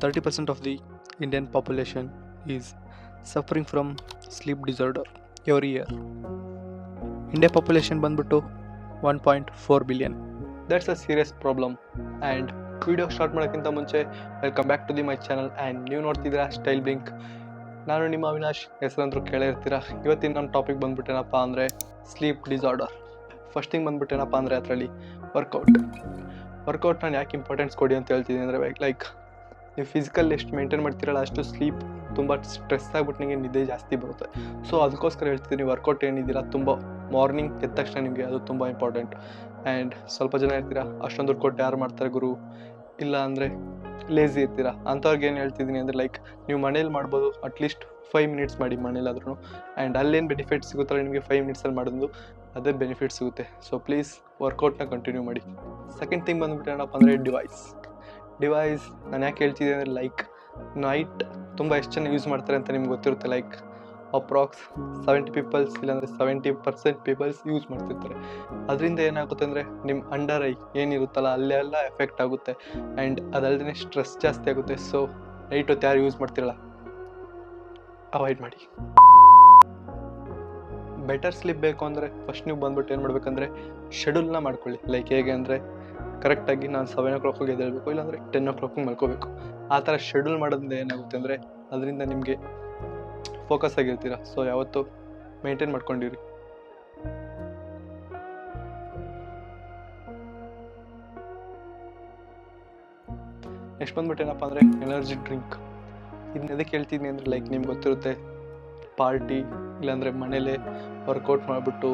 30% of the Indian population is suffering from sleep disorder every year. India population ಬಂದ್ಬಿಟ್ಟು 1.4 billion. That's a serious problem. And video start ಮಾಡೋಕ್ಕಿಂತ ಮುಂಚೆ welcome back to my channel and ನೀವು ನೋಡ್ತಿದ್ದೀರಾ style blink. ನಾನು ನಿಮ್ಮ ಅವಿನಾಶ್, ಹೆಸರಂತರೂ ಕೇಳೇ ಇರ್ತೀರಾ. ಇವತ್ತಿನ ನಮ್ಮ ಟಾಪಿಕ್ ಬಂದ್ಬಿಟ್ಟೇನಪ್ಪ ಅಂದರೆ ಸ್ಲೀಪ್ ಡಿಸಾರ್ಡರ್. ಫಸ್ಟ್ ಥಿಂಗ್ ಬಂದ್ಬಿಟ್ಟೇನಪ್ಪ ಅಂದರೆ ಅದರಲ್ಲಿ ವರ್ಕೌಟ್ ನಾನು ಯಾಕೆ ಇಂಪಾರ್ಟೆನ್ಸ್ ಕೊಡಿ ಅಂತ ಹೇಳ್ತಿದ್ದೀನಿ ಅಂದರೆ ಲೈಕ್ ನೀವು ಫಿಸಿಕಲ್ ಎಷ್ಟು ಮೇಂಟೈನ್ ಮಾಡ್ತೀರಲ್ಲ ಅಷ್ಟು ಸ್ಲೀಪ್ ತುಂಬ ಸ್ಟ್ರೆಸ್ ಆಗಿಬಿಟ್ಟು ನಿಮಗೆ ನಿದ್ದೆ ಜಾಸ್ತಿ ಬರುತ್ತೆ. ಸೊ ಅದಕ್ಕೋಸ್ಕರ ಹೇಳ್ತಿದ್ದೀನಿ, ವರ್ಕೌಟ್ ಏನಿದ್ದೀರಾ ತುಂಬ ಮಾರ್ನಿಂಗ್ ಎದ್ದ ತಕ್ಷಣ ನಿಮಗೆ ಅದು ತುಂಬ ಇಂಪಾರ್ಟೆಂಟ್. ಆ್ಯಂಡ್ ಸ್ವಲ್ಪ ಜನ ಇರ್ತೀರಾ ಅಷ್ಟೊಂದು ದುಡ್ಡು ಕೊಟ್ಟು ಯಾರು ಮಾಡ್ತಾರೆ ಗುರು, ಇಲ್ಲ ಅಂದರೆ ಲೇಝಿ ಇರ್ತೀರಾ. ಅಂಥವ್ರಿಗೆ ಏನು ಹೇಳ್ತಿದ್ದೀನಿ ಅಂದರೆ ಲೈಕ್ ನೀವು ಮನೇಲಿ ಮಾಡ್ಬೋದು, ಅಟ್ಲೀಸ್ಟ್ 5 minutes ಮಾಡಿ ಮನೇಲಾದ್ರೂ. ಆ್ಯಂಡ್ ಅಲ್ಲೇನು ಬೆನಿಫಿಟ್ಸ್ ಸಿಗುತ್ತಲ್ಲ ನಿಮಗೆ 5 minutಸಲ್ಲಿ ಮಾಡೋದು ಅದೇ ಬೆನಿಫಿಟ್ ಸಿಗುತ್ತೆ. ಸೊ ಪ್ಲೀಸ್ ವರ್ಕೌಟ್ನ ಕಂಟಿನ್ಯೂ ಮಾಡಿ. ಸೆಕೆಂಡ್ ಥಿಂಗ್ ಬಂದ್ಬಿಟ್ಟು ಏನಪ್ಪ ಅಂದರೆ ಡಿವೈಸ್ ನಾನು ಯಾಕೆ ಹೇಳ್ತಿದ್ದೆ ಅಂದರೆ ಲೈಕ್ ನೈಟ್ ತುಂಬ ಎಷ್ಟು ಜನ ಯೂಸ್ ಮಾಡ್ತಾರೆ ಅಂತ ನಿಮ್ಗೆ ಗೊತ್ತಿರುತ್ತೆ. ಲೈಕ್ ಅಪ್ರಾಕ್ಸ್ 70 ಪೀಪಲ್ಸ್ ಇಲ್ಲಾಂದರೆ 70% ಪೀಪಲ್ಸ್ ಯೂಸ್ ಮಾಡ್ತಿರ್ತಾರೆ. ಅದರಿಂದ ಏನಾಗುತ್ತೆ ಅಂದರೆ ನಿಮ್ಮ ಅಂಡರ್ ಐ ಏನಿರುತ್ತಲ್ಲ ಅಲ್ಲೆಲ್ಲ ಎಫೆಕ್ಟ್ ಆಗುತ್ತೆ. ಆ್ಯಂಡ್ ಅದಲ್ಲದೆ ಸ್ಟ್ರೆಸ್ ಜಾಸ್ತಿ ಆಗುತ್ತೆ. ಸೊ ನೈಟ್ ಹೊತ್ತು ಯಾರು ಯೂಸ್ ಮಾಡ್ತಿರಲ್ಲ ಅವಾಯ್ಡ್ ಮಾಡಿ. ಬೆಟರ್ ಸ್ಲೀಪ್ ಬೇಕು ಅಂದರೆ ಫಸ್ಟ್ ನೀವು ಬಂದ್ಬಿಟ್ಟು ಏನು ಮಾಡಬೇಕಂದ್ರೆ ಶೆಡ್ಯೂಲ್ನ ಮಾಡ್ಕೊಳ್ಳಿ. ಲೈಕ್ ಹೇಗೆ ಅಂದರೆ ಕರೆಕ್ಟಾಗಿ ನಾನು 7 o'clock ಎದ್ದೇಳಬೇಕು, ಇಲ್ಲಾಂದರೆ 10 o'clock ಮಲ್ಕೋಬೇಕು. ಆ ಥರ ಶೆಡ್ಯೂಲ್ ಮಾಡೋದ್ರಿಂದ ಏನಾಗುತ್ತೆ ಅಂದರೆ ಅದರಿಂದ ನಿಮಗೆ ಫೋಕಸ್ ಆಗಿರ್ತೀರ. ಸೊ ಯಾವತ್ತು ಮೇಂಟೈನ್ ಮಾಡ್ಕೊಂಡಿರಿ. ನೆಕ್ಸ್ಟ್ ಬಂದ್ಬಿಟ್ಟು ಏನಪ್ಪ ಅಂದರೆ ಎನರ್ಜಿ ಡ್ರಿಂಕ್. ಇದನ್ನ ಎದಕ್ಕೆ ಹೇಳ್ತೀನಿ ಅಂದರೆ ಲೈಕ್ ನಿಮ್ಗೆ ಗೊತ್ತಿರುತ್ತೆ, ಪಾರ್ಟಿ ಇಲ್ಲಾಂದರೆ ಮನೇಲೇ ವರ್ಕೌಟ್ ಮಾಡಿಬಿಟ್ಟು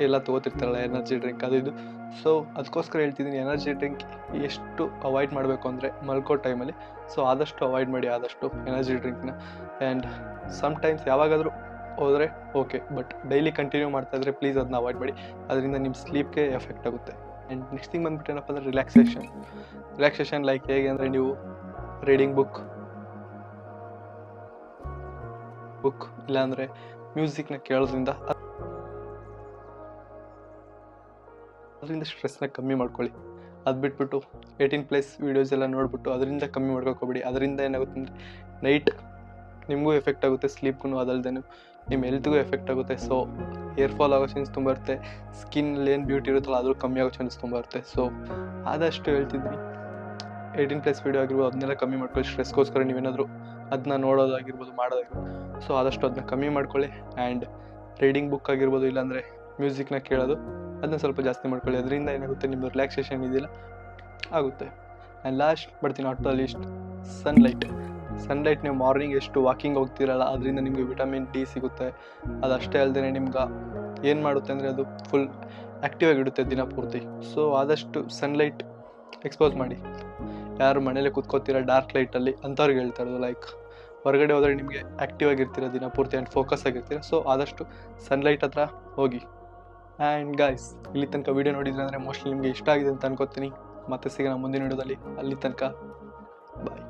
ಎಲ್ಲ ತೊಗೋತಿರ್ತಾರಲ್ಲ ಎನರ್ಜಿ ಡ್ರಿಂಕ್ ಅದು ಇದು. ಸೊ ಅದಕ್ಕೋಸ್ಕರ ಹೇಳ್ತಿದ್ದೀನಿ, ಎನರ್ಜಿ ಡ್ರಿಂಕ್ ಎಷ್ಟು ಅವಾಯ್ಡ್ ಮಾಡಬೇಕು ಅಂದರೆ ಮಲ್ಕೋ ಟೈಮಲ್ಲಿ. ಸೊ ಆದಷ್ಟು ಅವಾಯ್ಡ್ ಮಾಡಿ ಆದಷ್ಟು ಎನರ್ಜಿ ಡ್ರಿಂಕ್ನ. ಆ್ಯಂಡ್ ಸಮ್ಟೈಮ್ಸ್ ಯಾವಾಗಾದರೂ ಹೋದರೆ ಓಕೆ, ಬಟ್ ಡೈಲಿ ಕಂಟಿನ್ಯೂ ಮಾಡ್ತಾಯಿದ್ರೆ ಪ್ಲೀಸ್ ಅದನ್ನ ಅವಾಯ್ಡ್ ಮಾಡಿ. ಅದರಿಂದ ನಿಮ್ಮ ಸ್ಲೀಪ್ಗೆ ಎಫೆಕ್ಟ್ ಆಗುತ್ತೆ. ಆ್ಯಂಡ್ ನೆಕ್ಸ್ಟ್ ಥಿಂಗ್ ಬಂದ್ಬಿಟ್ಟು ಏನಪ್ಪ ಅಂದರೆ ರಿಲ್ಯಾಕ್ಸೇಷನ್ ಲೈಕ್ ಹೇಗೆ ಅಂದರೆ ನೀವು ರೀಡಿಂಗ್ ಬುಕ್ ಇಲ್ಲಾಂದರೆ ಮ್ಯೂಸಿಕ್ನ ಕೇಳೋದ್ರಿಂದ ಅದರಿಂದ ಸ್ಟ್ರೆಸ್ನ ಕಮ್ಮಿ ಮಾಡ್ಕೊಳ್ಳಿ. ಅದು ಬಿಟ್ಬಿಟ್ಟು 18+ ವೀಡಿಯೋಸ್ ಎಲ್ಲ ನೋಡಿಬಿಟ್ಟು ಅದರಿಂದ ಕಮ್ಮಿ ಮಾಡ್ಕೋಬೇಡಿ. ಅದರಿಂದ ಏನಾಗುತ್ತೆ ಅಂದರೆ ನೈಟ್ ನಿಮಗೂ ಎಫೆಕ್ಟ್ ಆಗುತ್ತೆ, ಸ್ಲೀಪ್ಗೂ, ಅದಲ್ಲದೆ ನಿಮ್ಮ ಹೆಲ್ತ್ಗೂ ಎಫೆಕ್ಟ್ ಆಗುತ್ತೆ. ಸೊ ಹೇರ್ ಫಾಲ್ ಆಗೋ ಚಾನ್ಸ್ ತುಂಬ ಇರುತ್ತೆ, ಸ್ಕಿನ್ನಲ್ಲಿ ಏನು ಬ್ಯೂಟಿ ಇರುತ್ತಲ್ಲ ಆದರೂ ಕಮ್ಮಿ ಆಗೋ ಚಾನ್ಸ್ ತುಂಬ ಇರುತ್ತೆ. ಸೊ ಆದಷ್ಟು ಹೇಳ್ತಿದ್ದೀನಿ 18+ ವೀಡಿಯೋ ಆಗಿರ್ಬೋದು ಅದನ್ನೆಲ್ಲ ಕಮ್ಮಿ ಮಾಡ್ಕೊಳ್ಳಿ. ಸ್ಟ್ರೆಸ್ಗೋಸ್ಕರ ನೀವೇನಾದರೂ ಅದನ್ನ ನೋಡೋದಾಗಿರ್ಬೋದು ಮಾಡೋದಾಗಿರ್ಬೋದು. ಸೊ ಆದಷ್ಟು ಅದನ್ನ ಕಮ್ಮಿ ಮಾಡ್ಕೊಳ್ಳಿ. ಆ್ಯಂಡ್ ರೀಡಿಂಗ್ ಬುಕ್ ಆಗಿರ್ಬೋದು ಇಲ್ಲಾಂದರೆ ಮ್ಯೂಸಿಕ್ನ ಕೇಳೋದು ಅದನ್ನ ಸ್ವಲ್ಪ ಜಾಸ್ತಿ ಮಾಡ್ಕೊಳ್ಳಿ. ಅದರಿಂದ ಏನಾಗುತ್ತೆ ನಿಮ್ಮದು ರಿಲ್ಯಾಕ್ಸೇಷನ್ ಇದೆಯಲ್ಲ ಆಗುತ್ತೆ. ಆ್ಯಂಡ್ ಲಾಸ್ಟ್ ಬರ್ತೀನಿ ನಾಟ್ ದ ಲೀಸ್ಟ್, ಸನ್ಲೈಟ್ ನೀವು ಮಾರ್ನಿಂಗ್ ಎಷ್ಟು ವಾಕಿಂಗ್ ಹೋಗ್ತಿರಲ್ಲ ಅದರಿಂದ ನಿಮಗೆ ವಿಟಮಿನ್ ಡಿ ಸಿಗುತ್ತೆ. ಅದಷ್ಟೇ ಅಲ್ಲದೆ ನಿಮ್ಗೆ ಏನು ಮಾಡುತ್ತೆ ಅಂದರೆ ಅದು ಫುಲ್ ಆ್ಯಕ್ಟಿವ್ ಆಗಿಡುತ್ತೆ ದಿನ ಪೂರ್ತಿ. ಸೊ ಆದಷ್ಟು ಸನ್ಲೈಟ್ ಎಕ್ಸ್ಪೋಸ್ ಮಾಡಿ. ಯಾರು ಮನೇಲಿ ಕೂತ್ಕೋತೀರ ಡಾರ್ಕ್ ಲೈಟಲ್ಲಿ ಅಂಥವ್ರಿಗೆ ಹೇಳ್ತಾ ಇರೋದು ಲೈಕ್ ಹೊರಗಡೆ ಹೋದರೆ ನಿಮಗೆ ಆ್ಯಕ್ಟಿವ್ ಆಗಿರ್ತೀರ ದಿನ ಪೂರ್ತಿ ಆ್ಯಂಡ್ ಫೋಕಸ್ ಆಗಿರ್ತೀರ. ಸೊ ಆದಷ್ಟು ಸನ್ಲೈಟ್ ಹತ್ರ ಹೋಗಿ. ಆ್ಯಂಡ್ ಗಾಯ್ಸ್, ಇಲ್ಲಿ ತನಕ ವೀಡಿಯೋ ನೋಡಿದ್ರೆ ಅಂದರೆ ಮೋಸ್ಟ್ಲಿ ನಿಮಗೆ ಇಷ್ಟ ಆಗಿದೆ ಅಂತ ಅನ್ಕೋತೀನಿ. ಮತ್ತೆ ಸಿಗೋಣ ಮುಂದಿನ ವಿಡಿಯೋದಲ್ಲಿ. ಅಲ್ಲಿ ತನಕ ಬಾಯ್.